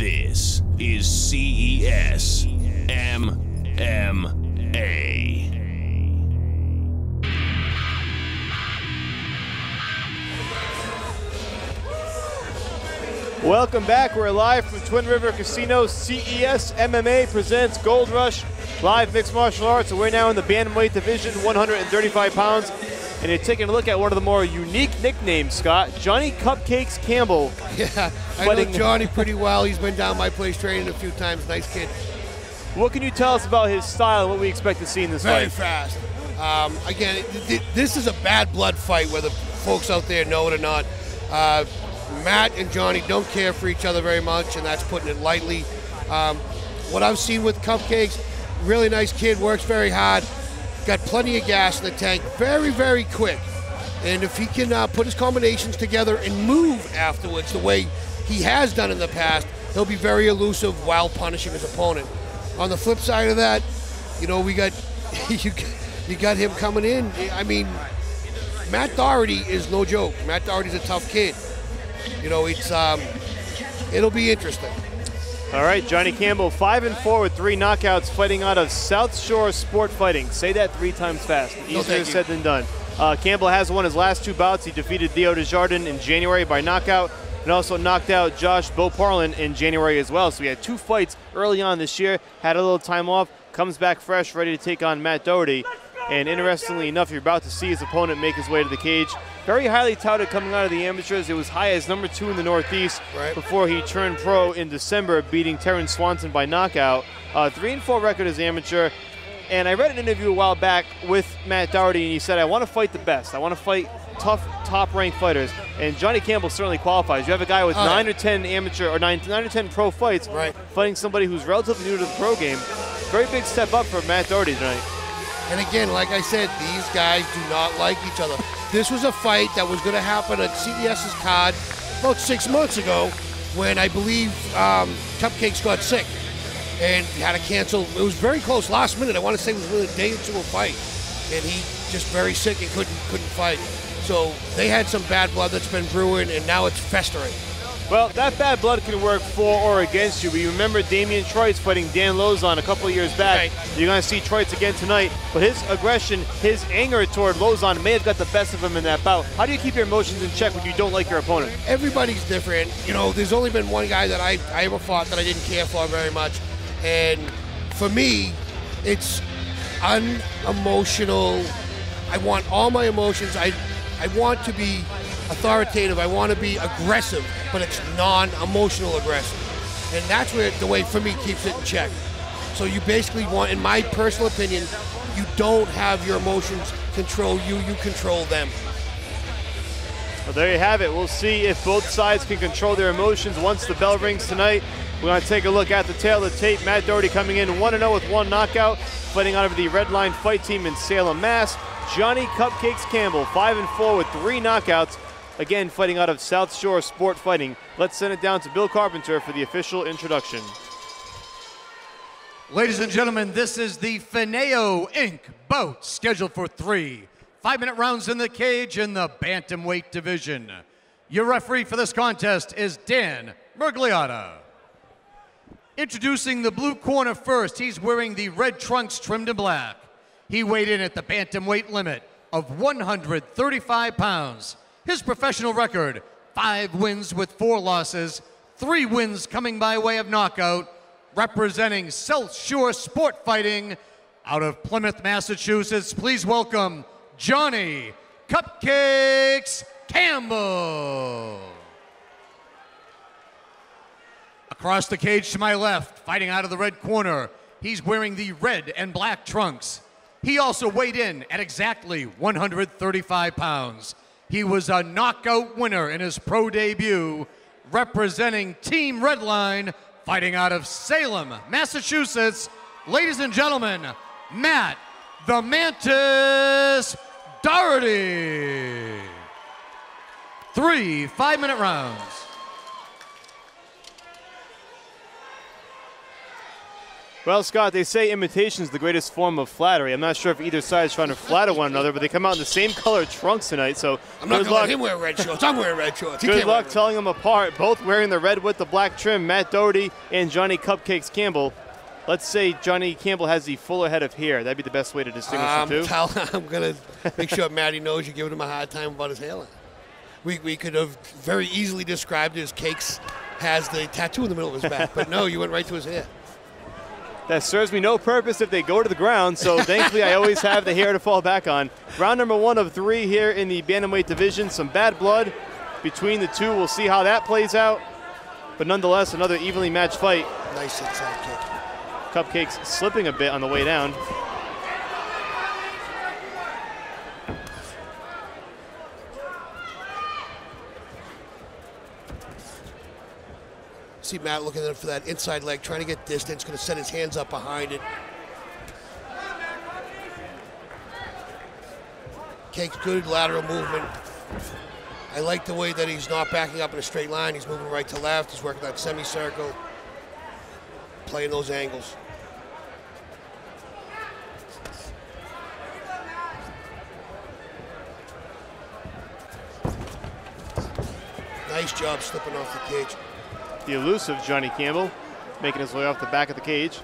This is CES MMA. Welcome back. We're live from Twin River Casino. CES MMA presents Gold Rush live mixed martial arts. And we're now in the bantamweight division, 135 pounds. And you're taking a look at one of the more unique nicknames, Scott. Johnny Cupcakes Campbell. Yeah, I know Johnny pretty well. He's been down my place training a few times. Nice kid. What can you tell us about his style and what we expect to see in this Very fight? fast. Again, this is a bad blood fight, whether folks out there know it or not. Matt and Johnny don't care for each other very much, and that's putting it lightly. What I've seen with Cupcakes, really nice kid, works very hard, got plenty of gas in the tank, very, very quick. And if he can put his combinations together and move afterwards the way he has done in the past, he'll be very elusive while punishing his opponent. On the flip side of that, you know, we got you got him coming in. I mean, Matt Doherty is no joke. Matt Doherty's a tough kid. You know, it'll be interesting. All right, Johnny Campbell, 5-4 with 3 knockouts, fighting out of South Shore Sport Fighting. Say that 3 times fast. Easier said than done. Campbell has won his last 2 bouts. He defeated Theo Desjardins in January by knockout and also knocked out Josh Boparlin in January as well. So he had 2 fights early on this year, had a little time off, comes back fresh, ready to take on Matt Doherty. And interestingly enough, you're about to see his opponent make his way to the cage. Very highly touted coming out of the amateurs. It was high as number 2 in the Northeast before he turned pro in December, beating Terrence Swanson by knockout. 3-4 record as amateur. And I read an interview a while back with Matt Doherty, and he said, I want to fight the best. I want to fight tough, top-ranked fighters. And Johnny Campbell certainly qualifies. You have a guy with 9 or 10 amateur or 9 or 10 pro fights fighting somebody who's relatively new to the pro game. Very big step up for Matt Doherty tonight. And again, like I said, these guys do not like each other. This was a fight that was going to happen at CES's card about 6 months ago when I believe Cupcakes got sick and had to cancel. It was very close last minute. I want to say it was within a day or 2 of fight. And he just very sick and couldn't fight. So they had some bad blood that's been brewing, and now it's festering. Well, that bad blood can work for or against you. But you remember Damian Troitz fighting Dan Lozon a couple of years back. You're going to see Troitz again tonight. But his aggression, his anger toward Lozon may have got the best of him in that bout. How do you keep your emotions in check when you don't like your opponent? Everybody's different. You know, there's only been one guy that I ever fought that I didn't care for very much. And for me, it's unemotional. I want all my emotions. I want to be authoritative, I want to be aggressive, but it's non-emotional aggressive. And that's where the way for me keeps it in check. So you basically want, in my personal opinion, you don't have your emotions control you, you control them. Well, there you have it. We'll see if both sides can control their emotions once the bell rings tonight. We're going to take a look at the tail of the tape. Matt Doherty coming in 1-0 with 1 knockout, fighting out of the Red Line Fight Team in Salem, Mass. Johnny Cupcakes Campbell, 5-4 with 3 knockouts. Again, fighting out of South Shore Sport Fighting. Let's send it down to Bill Carpenter for the official introduction. Ladies and gentlemen, this is the Fineo Inc. bout, scheduled for 3 5-minute rounds in the cage in the bantamweight division. Your referee for this contest is Dan Mergliotta. Introducing the blue corner first, he's wearing the red trunks trimmed in black. He weighed in at the bantamweight limit of 135 pounds. His professional record, 5 wins with 4 losses, 3 wins coming by way of knockout, representing South Shore Sport Fighting out of Plymouth, Massachusetts. Please welcome Johnny Cupcakes Campbell. Across the cage to my left, fighting out of the red corner, he's wearing the red and black trunks. He also weighed in at exactly 135 pounds. He was a knockout winner in his pro debut, representing Team Redline, fighting out of Salem, Massachusetts. Ladies and gentlemen, Matt the Mantis Doherty. 3 5-minute rounds. Well, Scott, they say imitation is the greatest form of flattery. I'm not sure if either side is trying to flatter one another, but they come out in the same color trunks tonight, so I'm not going to let him wear red shorts. I'm wearing red shorts. Good luck telling them apart. Both wearing the red with the black trim, Matt Doherty and Johnny Cupcakes Campbell. Let's say Johnny Campbell has the fuller head of hair. That'd be the best way to distinguish the two. I'm going to make sure Matty knows you're giving him a hard time about his hairline. We could have very easily described it as Cakes has the tattoo in the middle of his back, but no, you went right to his hair. That serves me no purpose if they go to the ground, so thankfully I always have the hair to fall back on. Round number 1 of 3 here in the bantamweight division. Some bad blood between the two. We'll see how that plays out. But nonetheless, another evenly matched fight. Nice inside kick. Cupcakes slipping a bit on the way down. See Matt looking for that inside leg, trying to get distance, going to set his hands up behind it. Cakes good lateral movement. I like the way that he's not backing up in a straight line. He's moving right to left. He's working that semicircle, playing those angles. Nice job slipping off the cage. The elusive Johnny Campbell making his way off the back of the cage.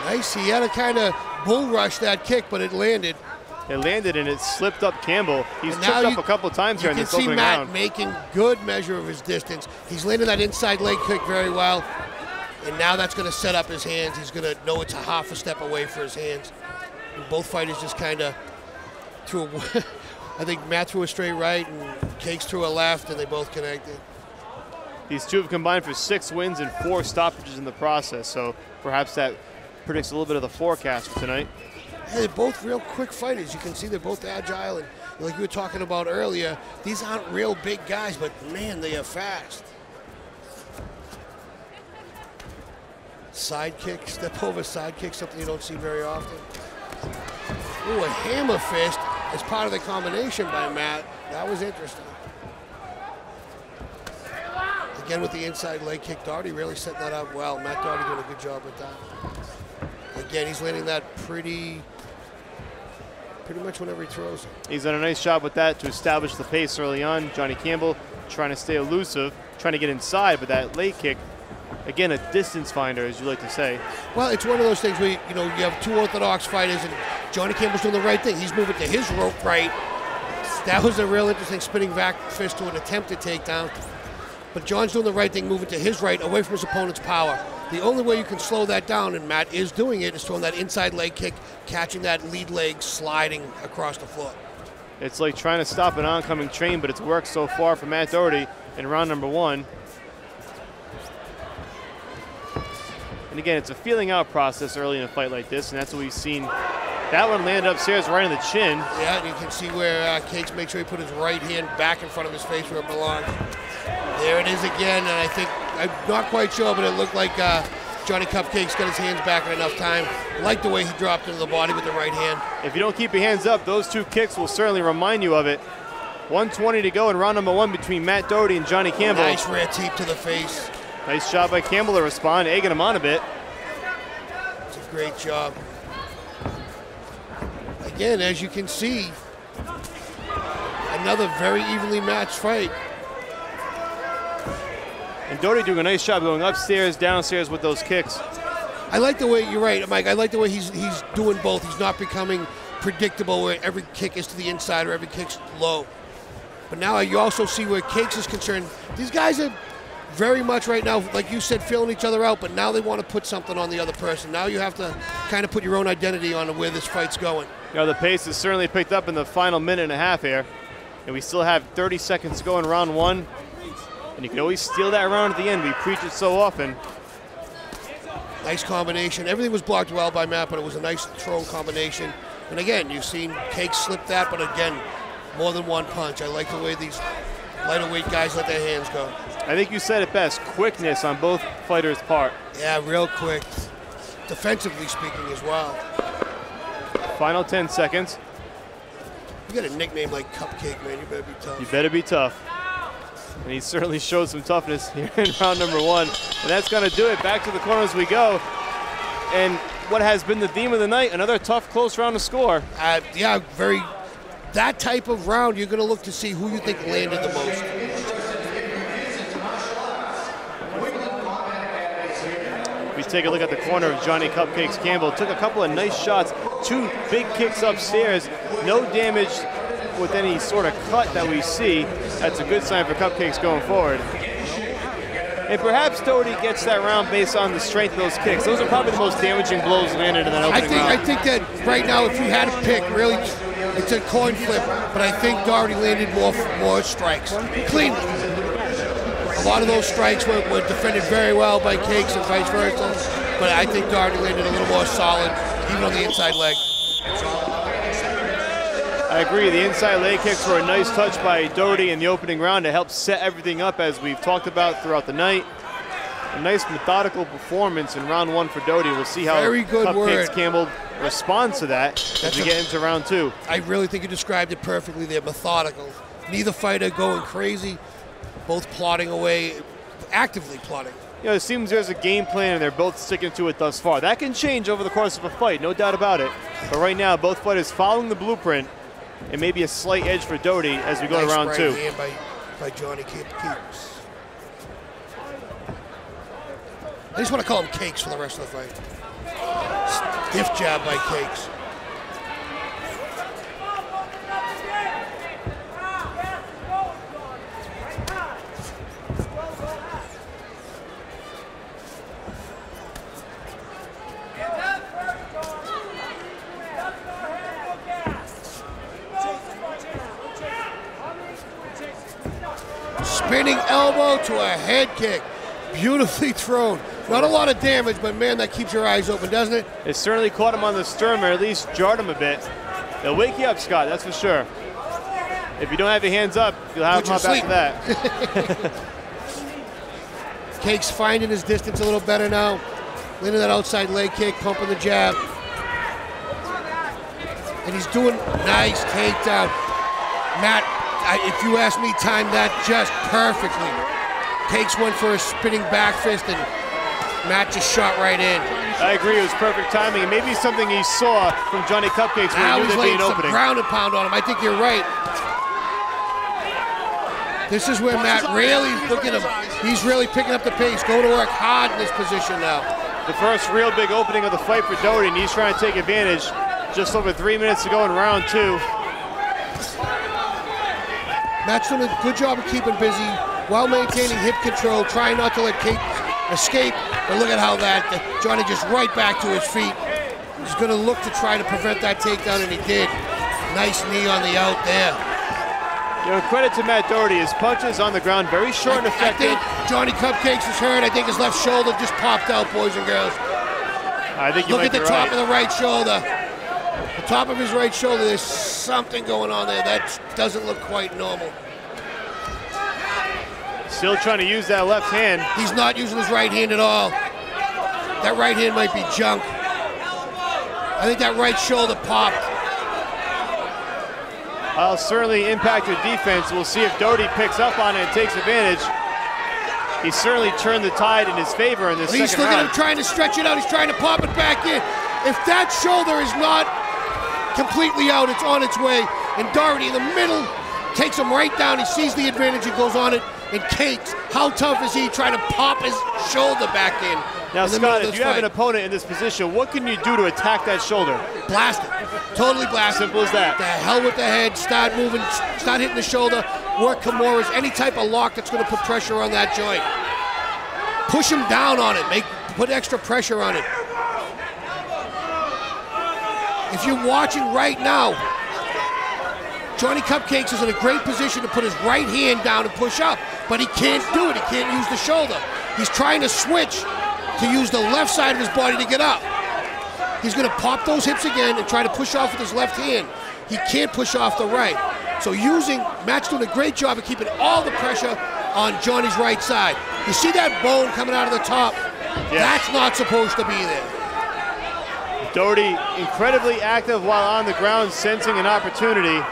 Nice. He had to kind of bull rush that kick, but it landed. It landed and it slipped up Campbell. He's tripped up a couple times here in this opening round. You can see Matt making good measure of his distance. He's landing that inside leg kick very well. And now that's going to set up his hands. He's going to know it's a half a step away for his hands. And both fighters just kind of threw I think Matt threw a straight right and Cakes threw a left, and they both connected. These two have combined for 6 wins and 4 stoppages in the process, so perhaps that predicts a little bit of the forecast for tonight. Yeah, they're both real quick fighters. You can see they're both agile, and like you were talking about earlier, these aren't real big guys, but man, they are fast. Side kick, step over side kick, something you don't see very often. Ooh, a hammer fist as part of the combination by Matt. That was interesting. Again with the inside leg kick, Doherty really setting that up well. Matt Doherty doing a good job with that. Again, he's landing that pretty much whenever he throws it. He's done a nice job with that to establish the pace early on. Johnny Campbell trying to stay elusive, trying to get inside, but that leg kick, again, a distance finder, as you like to say. Well, it's one of those things where you have two orthodox fighters, and Johnny Campbell's doing the right thing. He's moving to his rope right. That was a real interesting spinning back fist to an attempted takedown. But John's doing the right thing, moving to his right, away from his opponent's power. The only way you can slow that down, and Matt is doing it, is throwing that inside leg kick, catching that lead leg, sliding across the floor. It's like trying to stop an oncoming train, but it's worked so far for Matt Doherty in round number 1. And again, it's a feeling out process early in a fight like this, and that's what we've seen. That one landed upstairs right in the chin. Yeah, and you can see where Cakes makes sure he put his right hand back in front of his face where it belongs. There it is again, and I think, I'm not quite sure, but it looked like Johnny Cupcakes got his hands back in enough time. I like the way he dropped into the body with the right hand. If you don't keep your hands up, those 2 kicks will certainly remind you of it. 1:20 to go in round number 1 between Matt Doherty and Johnny Campbell. Nice rear teep to the face. Nice job by Campbell to respond, egging him on a bit. It's a great job. Again, as you can see, another very evenly matched fight. And Doherty doing a nice job going upstairs, downstairs with those kicks. I like the way, you're right, Mike, I like the way he's doing both. He's not becoming predictable where every kick is to the inside or every kick's low. But now you also see where Cakes is concerned. These guys are very much right now, like you said, feeling each other out, but now they want to put something on the other person. Now you have to kind of put your own identity on where this fight's going. The pace has certainly picked up in the final minute and a half here. And we still have 30 seconds to go in round 1. And you can always steal that round at the end. We preach it so often. Nice combination. Everything was blocked well by Matt, but it was a nice throw combination. And again, you've seen Cakes slip that, but again, more than one punch. I like the way these lighter weight guys let their hands go. I think you said it best, quickness on both fighters' part. Yeah, real quick. Defensively speaking as well. Final 10 seconds. You got a nickname like Cupcake, man. You better be tough. You better be tough. And he certainly showed some toughness here in round number 1. And that's going to do it. Back to the corner as we go. And what has been the theme of the night, another tough, close round to score. Yeah, very. That type of round, you're going to look to see who you think landed the most. We take a look at the corner of Johnny Cupcakes Campbell. Took a couple of nice shots, 2 big kicks upstairs. No damage with any sort of cut that we see. That's a good sign for Cupcakes going forward. And perhaps Doherty gets that round based on the strength of those kicks. Those are probably the most damaging blows landed in that opening round. I think that right now, if you had to pick, really, it's a coin flip, but I think Doherty landed more strikes. Cleanly. A lot of those strikes were defended very well by Cakes and vice versa, but I think Doherty landed a little more solid, even on the inside leg. I agree. The inside leg kicks were a nice touch by Doherty in the opening round to help set everything up, as we've talked about throughout the night. A nice methodical performance in round 1 for Doherty. We'll see how Cupcakes Campbell responds to that as we get into round 2. I really think you described it perfectly there, methodical. Neither fighter going crazy, both plotting away, actively plotting. You know, it seems there's a game plan and they're both sticking to it thus far. That can change over the course of a fight, no doubt about it. But right now, both fighters following the blueprint. And maybe a slight edge for Doherty as we go to round 2. Nice right hand by Johnny Cakes. I just want to call him Cakes for the rest of the fight. Stiff jab by Cakes. Spinning elbow to a head kick. Beautifully thrown. Not a lot of damage, but man, that keeps your eyes open, doesn't it? It certainly caught him on the sternum, or at least jarred him a bit. They'll wake you up, Scott, that's for sure. If you don't have your hands up, you'll have them up after that. Cakes finding his distance a little better now. Landing that outside leg kick, pumping the jab. And he's doing nice takedown. Matt, if you ask me, timed that just perfectly. Cakes went for a spinning back fist and Matt just shot right in. I agree, it was perfect timing. And maybe something he saw from Johnny Cupcakes when he knew there'd be an opening. Ground and pound on him. I think you're right. This is where Matt really, look at him. He's really picking up the pace, going to work hard in this position now. The first real big opening of the fight for Doherty, and he's trying to take advantage. Just over 3 minutes to go in round 2. Matt's doing a good job of keeping busy while maintaining hip control, trying not to let Cakes escape. But look at how Johnny just right back to his feet. He's going to look to try to prevent that takedown, and he did. Nice knee on the out there. You know, credit to Matt Doherty. His punches on the ground, very short and effective. I think Johnny Cupcakes is hurt. I think his left shoulder just popped out, boys and girls. I think you look might at the be top right. of the right shoulder. The top of his right shoulder, there's something going on there. That doesn't look quite normal. Still trying to use that left hand. He's not using his right hand at all. That right hand might be junk. I think that right shoulder popped. I'll certainly impact your defense. We'll see if Doherty picks up on it and takes advantage. He certainly turned the tide in his favor in this second round. He's looking at him trying to stretch it out. He's trying to pop it back in. If that shoulder is not completely out, it's on its way. And Doherty in the middle takes him right down. He sees the advantage and goes on it. And Cakes, how tough is he trying to pop his shoulder back in? Now, Scott, if you have an opponent in this position, what can you do to attack that shoulder? Blast it. Totally blast it. Simple as that. The hell with the head. Start moving. Start hitting the shoulder. Work Kimuras. Any type of lock that's going to put pressure on that joint. Push him down on it. Put extra pressure on it. If you're watching right now, Johnny Cupcakes is in a great position to put his right hand down and push up, but he can't do it. He can't use the shoulder. He's trying to switch to use the left side of his body to get up. He's going to pop those hips again and try to push off with his left hand. He can't push off the right. So Matt's doing a great job of keeping all the pressure on Johnny's right side. You see that bone coming out of the top? Yes. That's not supposed to be there. Doherty incredibly active while on the ground, sensing an opportunity.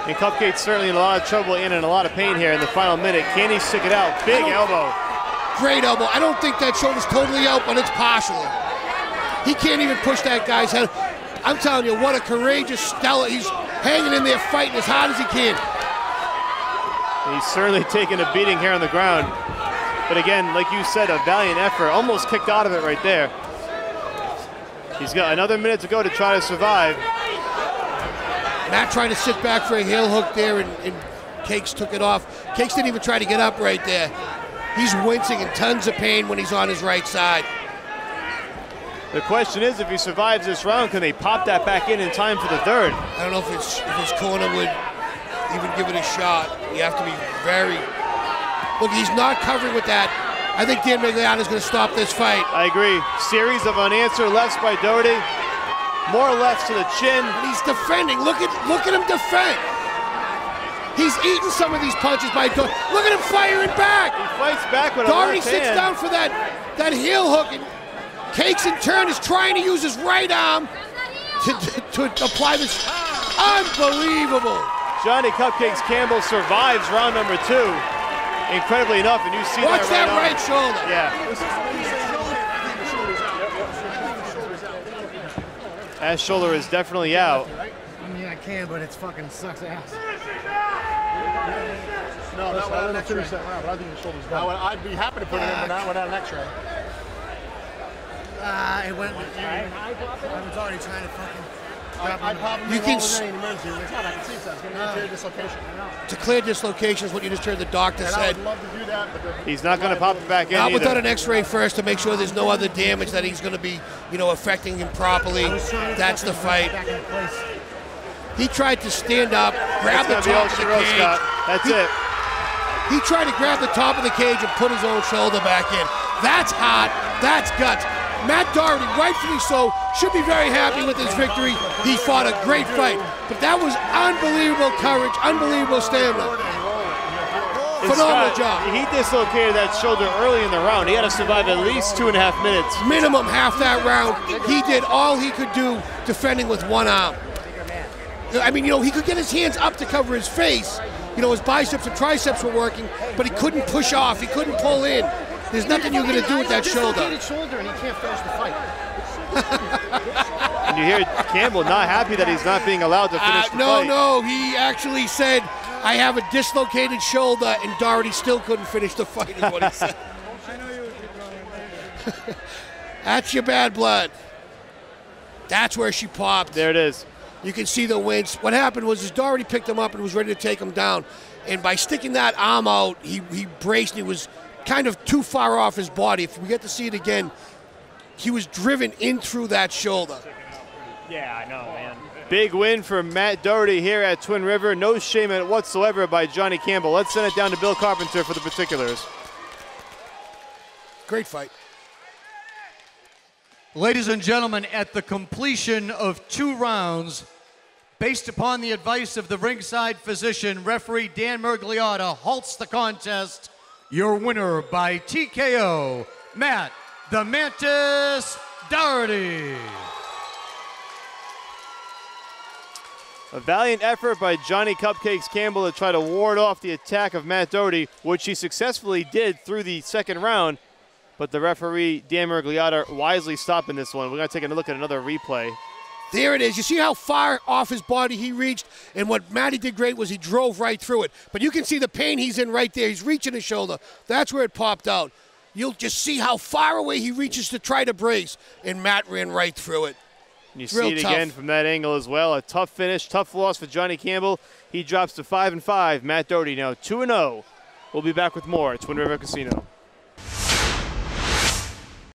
And Cupcake's certainly in a lot of trouble and in a lot of pain here in the final minute. Can he stick it out? Big elbow. Great elbow. I don't think that shoulder's totally out, but it's partially. He can't even push that guy's head. I'm telling you, what a courageous Stella. He's hanging in there fighting as hard as he can. He's certainly taking a beating here on the ground. But again, like you said, a valiant effort. Almost kicked out of it right there. He's got another minute to go to try to survive. Matt trying to sit back for a heel hook there, and Cakes took it off. Cakes didn't even try to get up right there. He's wincing in tons of pain when he's on his right side. The question is, if he survives this round, can they pop that back in time for the third? I don't know if his corner would even give it a shot. You have to be very... Look, he's not covering with that. I think Dan Migliotta's going to stop this fight. I agree. Series of unanswered lefts by Doherty. More lefts to the chin. And he's defending. Look at him defend. He's eating some of these punches by Doherty. Look at him firing back. He fights back with a Doherty left sits hand. down for that heel hook, and Cakes in turn is trying to use his right arm to apply this. Unbelievable. Johnny Cupcakes Campbell survives round number 2. Incredibly enough, and you see Watch that right shoulder. Yeah. That shoulder is definitely out. I mean, I can, but it fucking sucks ass. No, not without an X-ray. But I think the shoulder's done. I'd be happy to put it in, but not without an X-ray. It went. I was already trying to fucking. I probably won't in an emergency. It's not. I can see it's going to be a clear dislocation. It's a clear dislocation is what you just heard the doctor And said. I would love to do that, but He's not going to pop it back in Not either. without an X-ray first to make sure there's no other damage that he's going to be, affecting him properly. That's the fight. He tried to stand up, grab the top of the cage. Scott. That's it. He tried to grab the top of the cage and put his own shoulder back in. That's hot. That's guts. Matt Doherty, rightfully so, should be very happy with his victory. He fought a great fight. But that was unbelievable courage, unbelievable stamina. Phenomenal job. He dislocated that shoulder early in the round. He had to survive at least 2.5 minutes. Minimum half that round. He did all he could do defending with one arm. I mean, he could get his hands up to cover his face. His biceps and triceps were working, but he couldn't push off. He couldn't pull in. There's nothing you're going to do with that shoulder. Shoulder and he can't finish the fight. And you hear Campbell not happy that he's not being allowed to finish the fight. No, he actually said, I have a dislocated shoulder, and Doherty still couldn't finish the fight, is what he said. That's your bad blood. That's where she popped. There it is. You can see the wince. What happened was Doherty picked him up and was ready to take him down. And by sticking that arm out, he braced and he was kind of too far off his body. If we get to see it again, he was driven in through that shoulder. Yeah, I know, man. Big win for Matt Doherty here at Twin River. No shame in it whatsoever by Johnny Campbell. Let's send it down to Bill Carpenter for the particulars. Great fight. Ladies and gentlemen, at the completion of 2 rounds, based upon the advice of the ringside physician, referee Dan Mergliotta halts the contest. Your winner by TKO, Matt the Mantis Doherty. A valiant effort by Johnny Cupcakes Campbell to try to ward off the attack of Matt Doherty, which he successfully did through the second round. But the referee, Dan Mergliotta, wisely stopping this one. We're going to take a look at another replay. There it is. You see how far off his body he reached? And what Matty did great was he drove right through it. But you can see the pain he's in right there. He's reaching his shoulder. That's where it popped out. You'll just see how far away he reaches to try to brace. And Matt ran right through it. And you see it again from that angle as well. A tough finish, tough loss for Johnny Campbell. He drops to 5-5. Matt Doherty now 2-0. We'll be back with more at Twin River Casino.